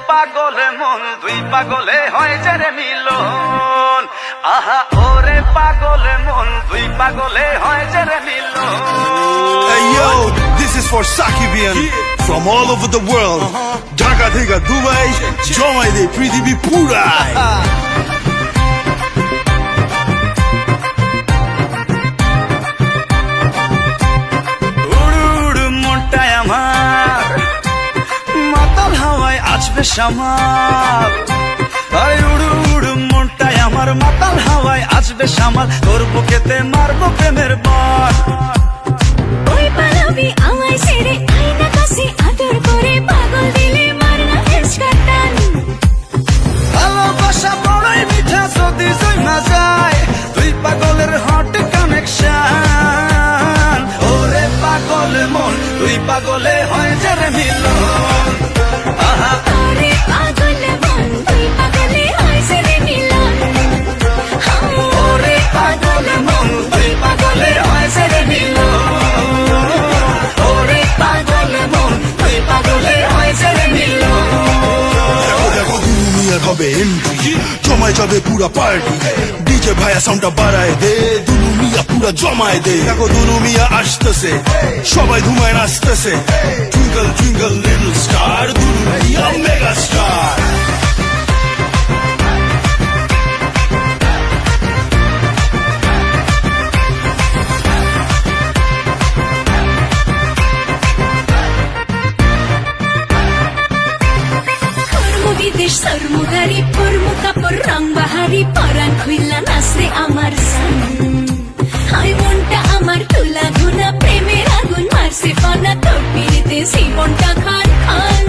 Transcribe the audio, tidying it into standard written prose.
পাগলে মন দুই পাগলে হয় যে রে মিলন আহা ওরে পাগলে মন দুই পাগলে হয় যে রে মিলন Hey yo, this is for Sakibian from all over the world. Dhaka থেকে Dubai, জমাই দে পৃথিবী পুরাই। উড়ু উড়ু মনটায় আমার মাতাল হাওয়ায় আছবে সামাল আরে উড়ু উড়ু মনটায় আমার মাতাল হাওয়ায় আছবে সামাল তোর বুকেতে মারবো প্রেমের বান ওই পালাবি আমায় ছেড়ে আয়না কাছে আদর করে পাগল দিলে মারনা হেসকাটান ভালোবাসা বড়ই মিঠা যদি জমা যায় দুই পাগলের হট কানেকশন ওরে পাগল মন দুই পাগলে হয় যে রে মিলন আহা ওরে পাগল মন দুই পাগলে হয় যে রে মিলন ওরে পাগল মন দুই পাগলে হয় যে রে মিলন ওরে পাগল মন দুই পাগলে হয় যে রে মিলন দেখো দুনিয়ার হবে এন্ট্রি জমায় যাবে পুরা পার্টি ডিজে ভাইয়া সাউন্ডটা বাড়ায় দে দুলু মিয়া পুরা জমায় দে দেখো দুলু মিয়া আসতেছে সবাই ধুমায় নাচতেছে twinkle twinkle little star Dulu Mia mega star বিদেশ সরমুদারি পরমু কাপড় রং বাহারি পরান খুইলা নাচে আমার সান হাই মনটা আমার তুলা ধুনা প্রেমের আগুন মারছে পানা তোর পিড়িতে জীবনটা খান খান